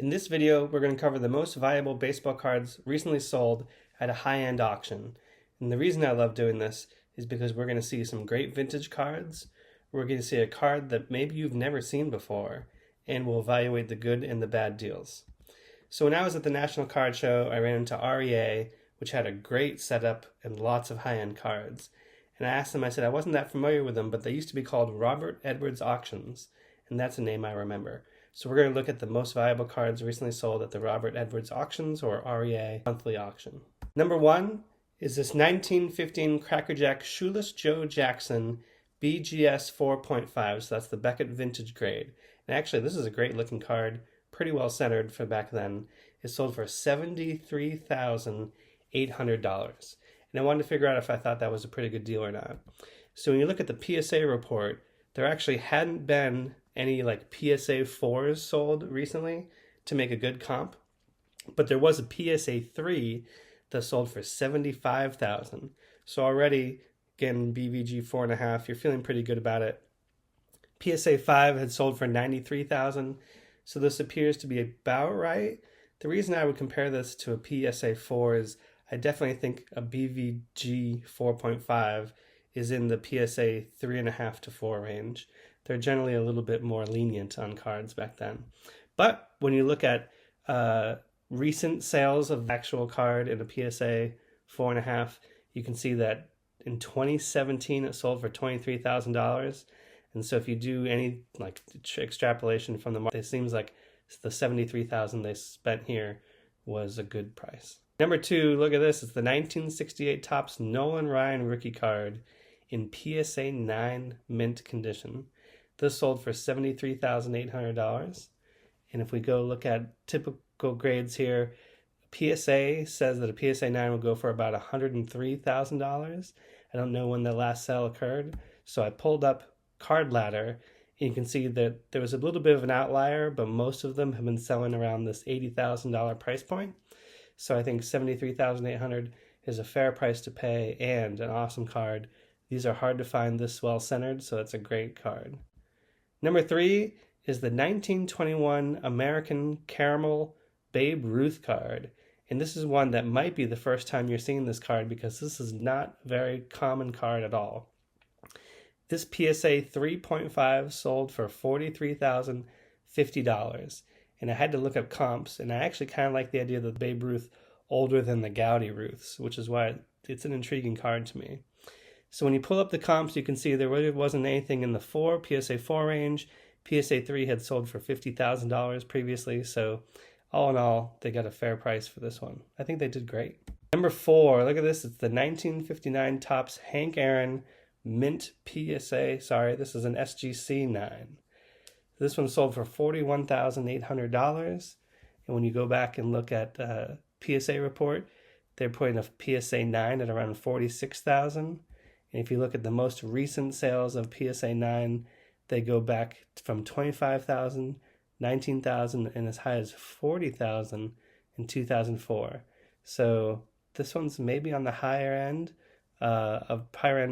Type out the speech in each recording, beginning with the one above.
In this video, we're going to cover the most valuable baseball cards recently sold at a high-end auction. And the reason I love doing this is because we're going to see some great vintage cards. We're going to see a card that maybe you've never seen before, and we'll evaluate the good and the bad deals. So when I was at the National Card Show, I ran into REA, which had a great setup and lots of high-end cards. And I asked them, I said I wasn't that familiar with them, but they used to be called Robert Edwards Auctions, and that's a name I remember. So we're going to look at the most valuable cards recently sold at the Robert Edwards Auctions, or REA monthly auction. Number one is this 1915 Cracker Jack Shoeless Joe Jackson BGS 4.5. So that's the Beckett Vintage grade. And actually, this is a great looking card, pretty well centered for back then. It sold for $73,800. And I wanted to figure out if I thought that was a pretty good deal or not. So when you look at the PSA report, there actually hadn't been any like PSA 4s sold recently to make a good comp, but there was a PSA 3 that sold for $75,000. So already, again, BVG 4.5, you're feeling pretty good about it. PSA 5 had sold for $93,000, so this appears to be about right. The reason I would compare this to a PSA 4 is I definitely think a BVG 4.5 is in the PSA 3.5 to 4 range. They're generally a little bit more lenient on cards back then. But when you look at recent sales of the actual card in a PSA 4.5, you can see that in 2017 it sold for $23,000. And so if you do any like extrapolation from the market, it seems like the $73,000 they spent here was a good price. Number two, look at this. It's the 1968 Topps Nolan Ryan rookie card in PSA 9 mint condition. This sold for $73,800. And if we go look at typical grades here, PSA says that a PSA 9 will go for about $103,000. I don't know when the last sale occurred, so I pulled up Card Ladder, and you can see that there was a little bit of an outlier, but most of them have been selling around this $80,000 price point. So I think $73,800 is a fair price to pay and an awesome card. These are hard to find this well centered, so it's a great card. Number three is the 1921 American Caramel Babe Ruth card. And this is one that might be the first time you're seeing this card because this is not a very common card at all. This PSA 3.5 sold for $43,050. And I had to look up comps, and I actually kind of like the idea of the Babe Ruth older than the Gowdy Ruths, which is why it's an intriguing card to me. So when you pull up the comps, you can see there really wasn't anything in the PSA 4 range. PSA 3 had sold for $50,000 previously, so all in all, they got a fair price for this one. I think they did great. Number four, look at this. It's the 1959 Topps Hank Aaron Mint PSA. Sorry, this is an SGC 9. This one sold for $41,800. And when you go back and look at PSA report, they're putting a PSA 9 at around $46,000. And if you look at the most recent sales of PSA 9, they go back from $25,000, $19,000, and as high as $40,000 in 2004. So this one's maybe on the higher end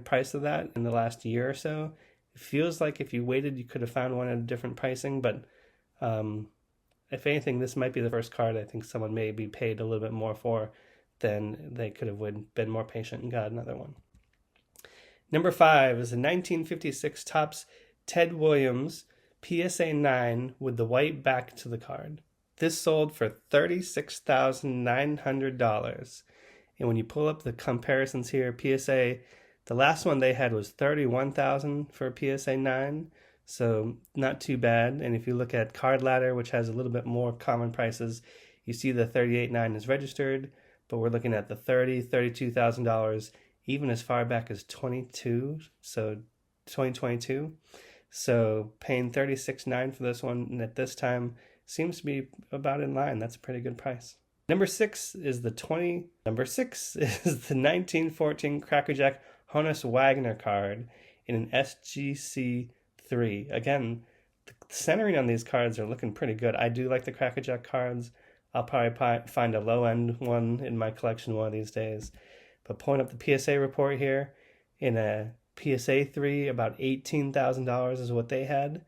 price of that in the last year or so. It feels like if you waited, you could have found one at a different pricing, but if anything, this might be the first card I think someone may be paid a little bit more for than they could have been more patient and got another one. Number five is a 1956 Topps Ted Williams PSA 9 with the white back to the card. This sold for $36,900. And when you pull up the comparisons here, PSA, the last one they had was $31,000 for a PSA 9, so not too bad. And if you look at Card Ladder, which has a little bit more common prices, you see the $38,900 is registered, but we're looking at the $32,000 even as far back as 2022. So paying $36,900 for this one at this time seems to be about in line. That's a pretty good price. Number six is the 1914 Cracker Jack Honus Wagner card in an SGC 3. Again, the centering on these cards are looking pretty good. I do like the Cracker Jack cards. I'll probably find a low-end one in my collection one of these days. But pulling up the PSA report here, in a PSA 3, about $18,000 is what they had,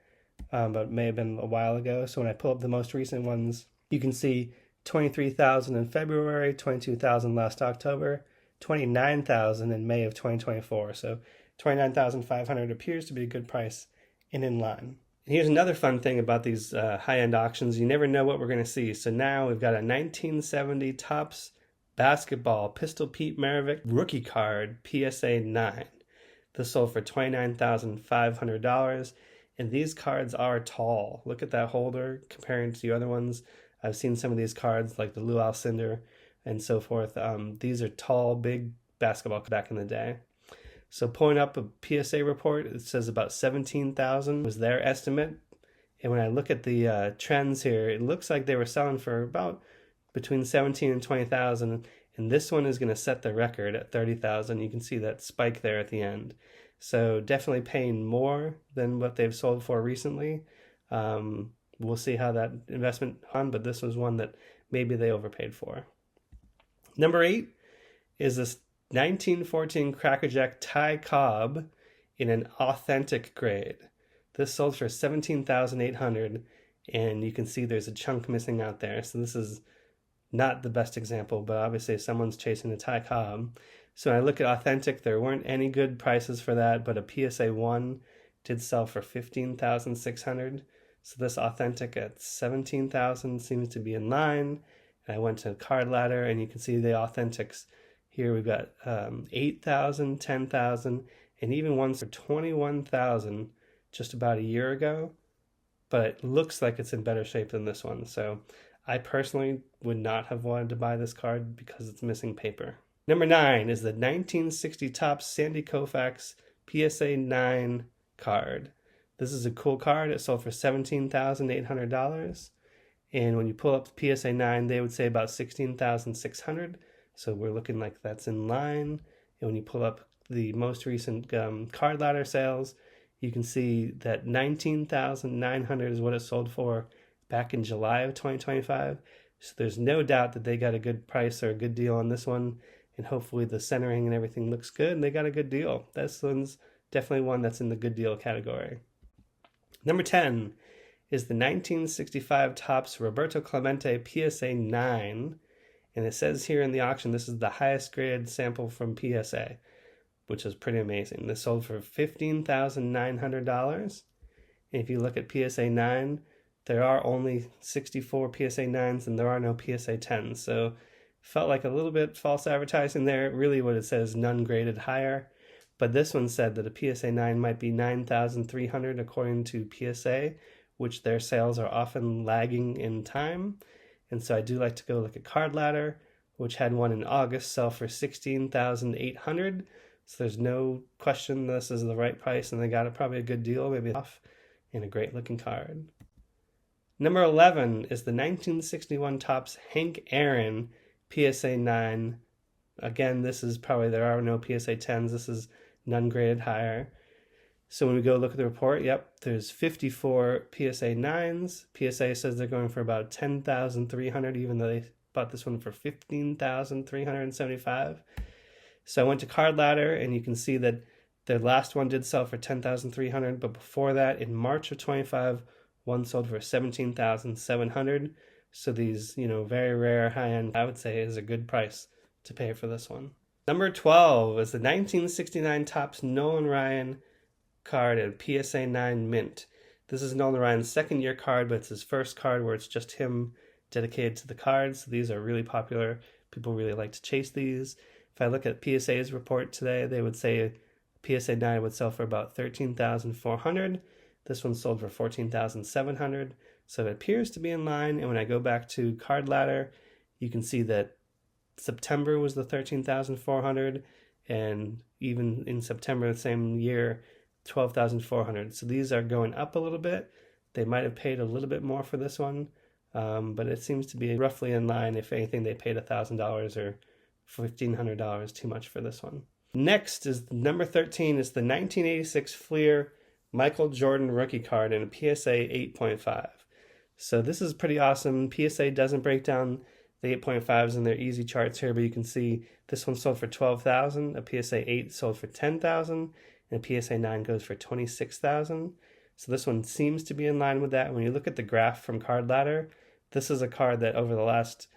but it may have been a while ago. So when I pull up the most recent ones, You can see 23,000 in February, 22,000 last October, 29,000 in May of 2024. So 29,500 appears to be a good price and in line. And here's another fun thing about these high-end auctions. You never know what we're going to see. So now we've got a 1970 Topps basketball Pistol Pete Maravich rookie card PSA 9. This sold for $29,500. And these cards are tall. Look at that holder comparing to the other ones. I've seen some of these cards like the Lou Alcindor and so forth. These are tall, big basketball back in the day. So pulling up a PSA report, it says about 17,000 was their estimate. And when I look at the trends here, it looks like they were selling for about between 17 and 20,000. And this one is going to set the record at 30,000. You can see that spike there at the end. So definitely paying more than what they've sold for recently. We'll see how that investment on, but this was one that maybe they overpaid for. Number 8 is this 1914 Crackerjack Ty Cobb in an authentic grade. This sold for $17,800, and you can see there's a chunk missing out there. So this is not the best example, but obviously someone's chasing a Ty Cobb. So when I look at authentic, there weren't any good prices for that, but a PSA 1 did sell for $15,600. So this authentic at $17,000 seems to be in line. And I went to Card Ladder, and you can see the authentics here. We've got 8,000, 10,000, and even ones for 21,000 just about a year ago. But it looks like it's in better shape than this one. So I personally would not have wanted to buy this card because it's missing paper. Number 9 is the 1960 Topps Sandy Koufax PSA 9 card. This is a cool card. It sold for $17,800. And when you pull up the PSA 9, they would say about $16,600. So we're looking like that's in line. And when you pull up the most recent Card Ladder sales, you can see that $19,900 is what it sold for back in July of 2025. So there's no doubt that they got a good price or a good deal on this one. And hopefully the centering and everything looks good, and they got a good deal. This one's definitely one that's in the good deal category. Number 10 is the 1965 Topps Roberto Clemente PSA 9. And it says here in the auction, this is the highest graded sample from PSA, which is pretty amazing. This sold for $15,900. And if you look at PSA 9, there are only 64 PSA 9s and there are no PSA 10s. So felt like a little bit false advertising there. Really what it says, none graded higher. But this one said that a PSA 9 might be 9,300 according to PSA, which their sales are often lagging in time. And so I do like to go look at Card Ladder, which had one in August sell for $16,800. So there's no question this is the right price, and they got it probably a good deal, maybe off, and a great looking card. Number 11 is the 1961 Topps Hank Aaron PSA 9. Again, this is probably, there are no PSA 10s. This is none graded higher. So when we go look at the report, yep, there's 54 PSA 9s. PSA says they're going for about $10,300, even though they bought this one for $15,375. So I went to Card Ladder, and you can see that their last one did sell for $10,300, but before that, in March of 25, one sold for $17,700. So these, very rare high-end, I would say, is a good price to pay for this one. Number 12 is the 1969 Topps Nolan Ryan card at PSA 9 mint. This is Nolan Ryan's second year card, but it's his first card where it's just him dedicated to the cards. So these are really popular. People really like to chase these. If I look at PSA's report today, they would say PSA 9 would sell for about $13,400. This one sold for $14,700. So it appears to be in line. And when I go back to Card Ladder, you can see that September was the $13,400, and even in September the same year, $12,400. So these are going up a little bit. They might have paid a little bit more for this one, but it seems to be roughly in line. If anything, they paid $1,000 or $1,500 too much for this one. Next is number 13 is the 1986 Fleer Michael Jordan rookie card in a PSA 8.5. So this is pretty awesome. PSA doesn't break down the 8.5s in their easy charts here, but you can see this one sold for $12,000, a PSA 8 sold for $10,000, and a PSA 9 goes for $26,000. So this one seems to be in line with that. When you look at the graph from Card Ladder, This is a card that over the last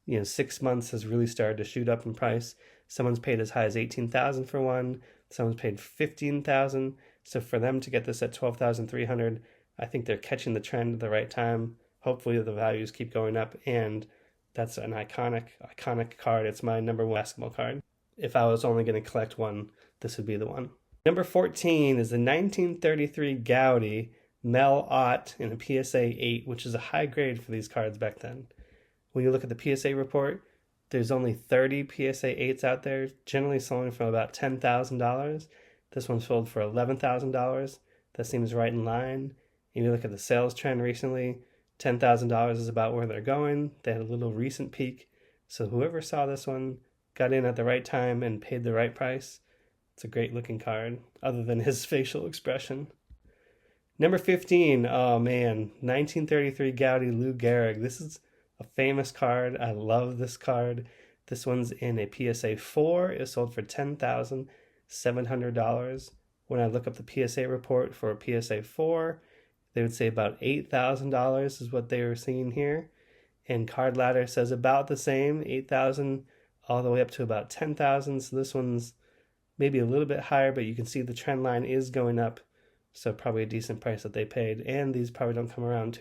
6 months has really started to shoot up in price. Someone's paid as high as 18,000 for one. Someone's paid 15,000. So for them to get this at 12,300, I think they're catching the trend at the right time. Hopefully the values keep going up, and that's an iconic card. It's my number one basketball card. If I was only going to collect one, this would be the one. Number 14 is the 1933 Gaudi Mel Ott in a PSA 8, which is a high grade for these cards back then. When you look at the PSA report, there's only 30 PSA 8s out there, generally selling for about $10,000. This one sold for $11,000. That seems right in line. If you look at the sales trend recently, $10,000 is about where they're going. They had a little recent peak. So whoever saw this one got in at the right time and paid the right price. It's a great looking card, other than his facial expression. Number 15, oh man, 1933 Gaudi Lou Gehrig. This is a famous card. I love this card. This one's in a PSA 4. It sold for $10,700. When I look up the PSA report for a PSA 4, they would say about $8,000 is what they were seeing here. And Card Ladder says about the same, 8,000 all the way up to about 10,000. So this one's maybe a little bit higher, but you can see the trend line is going up. So probably a decent price that they paid. And these probably don't come around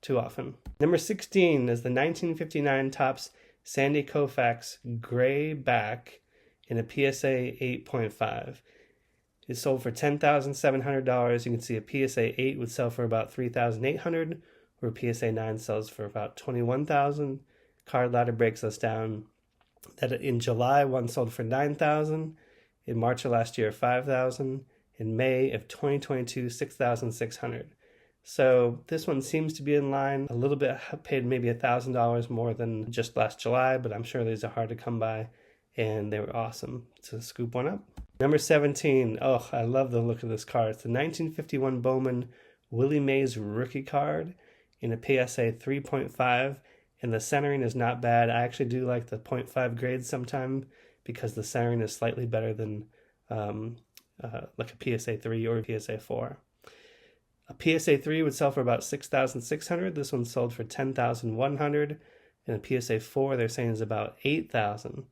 too often. Number 16 is the 1959 Topps Sandy Koufax Gray Back in a PSA 8.5. It sold for $10,700. You can see a PSA 8 would sell for about $3,800, where PSA 9 sells for about $21,000. Card Ladder breaks us down that in July, one sold for $9,000. In March of last year, $5,000. In May of 2022, $6,600. So this one seems to be in line. A little bit paid maybe $1,000 more than just last July, but I'm sure these are hard to come by, and they were awesome to scoop one up. Number 17, oh, I love the look of this card. It's the 1951 Bowman Willie Mays rookie card in a PSA 3.5, and the centering is not bad. I actually do like the 0.5 grades sometimes because the centering is slightly better than like a PSA 3 or a PSA 4. A PSA 3 would sell for about $6,600. This one sold for $10,100. And a PSA 4 they're saying is about $8,000.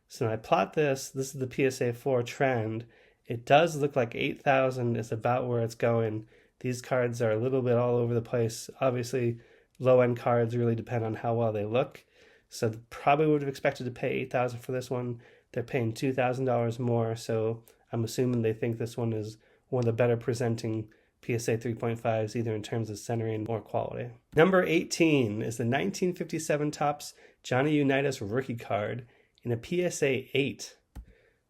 So when I plot this is the PSA 4 trend. It does look like $8,000 is about where it's going. These cards are a little bit all over the place. Obviously, low-end cards really depend on how well they look. So probably would have expected to pay $8,000 for this one. They're paying $2,000 more, so I'm assuming they think this one is one of the better presenting PSA 3.5s, either in terms of centering or quality. Number 18 is the 1957 Topps Johnny Unitas rookie card in a PSA 8.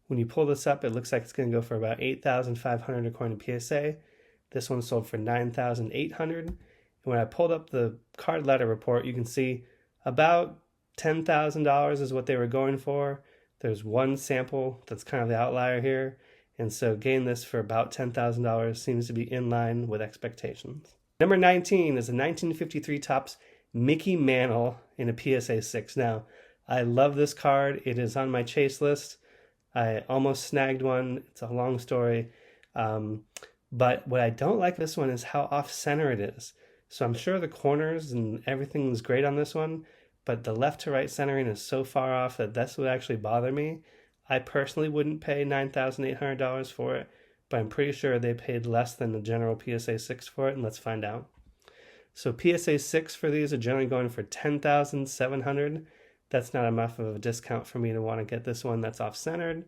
When you pull this up, it looks like it's going to go for about $8,500 according to PSA. This one sold for $9,800. And when I pulled up the Card Ladder report, you can see about $10,000 is what they were going for. There's one sample that's kind of the outlier here. And so getting this for about $10,000 seems to be in line with expectations. Number 19 is the 1953 Topps Mickey Mantle in a PSA 6. Now, I love this card. It is on my chase list. I almost snagged one. It's a long story. But what I don't like this one is how off-center it is. So I'm sure the corners and everything is great on this one, but the left to right centering is so far off that that's what actually bothered me. I personally wouldn't pay $9,800 for it, but I'm pretty sure they paid less than the general PSA 6 for it, and let's find out. So PSA 6 for these are generally going for $10,700. That's not enough of a discount for me to want to get this one that's off-centered.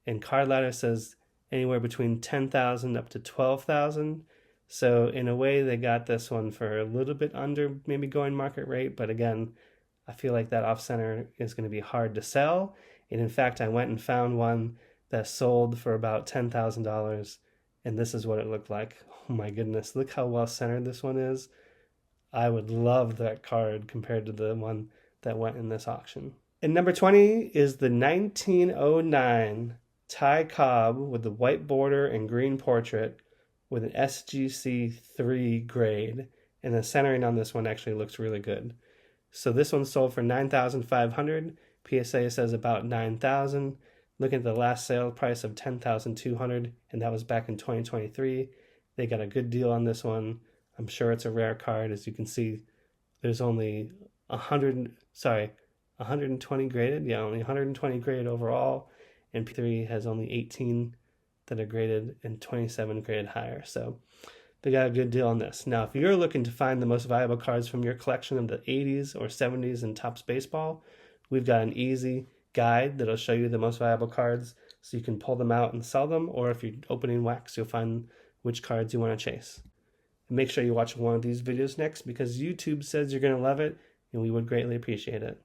And Card Ladder says anywhere between $10,000 up to $12,000. So in a way, they got this one for a little bit under maybe going market rate, but again, I feel like that off-center is going to be hard to sell. And in fact, I went and found one that sold for about $10,000, and this is what it looked like. Oh my goodness, look how well centered this one is. I would love that card compared to the one that went in this auction. And number 20 is the 1909 Ty Cobb with the white border and green portrait with an SGC 3 grade, and the centering on this one actually looks really good. So this one sold for $9,500. PSA says about $9,000. Look at the last sale price of $10,200, and that was back in 2023. They got a good deal on this one. I'm sure it's a rare card. As you can see, there's only 120 graded. Yeah, only 120 graded overall, and P3 has only 18 that are graded and 27 graded higher. So they got a good deal on this. Now, if you're looking to find the most valuable cards from your collection of the 80s or 70s in Topps baseball, we've got an easy guide that'll show you the most valuable cards so you can pull them out and sell them, or if you're opening wax, you'll find which cards you want to chase. And make sure you watch one of these videos next because YouTube says you're going to love it and we would greatly appreciate it.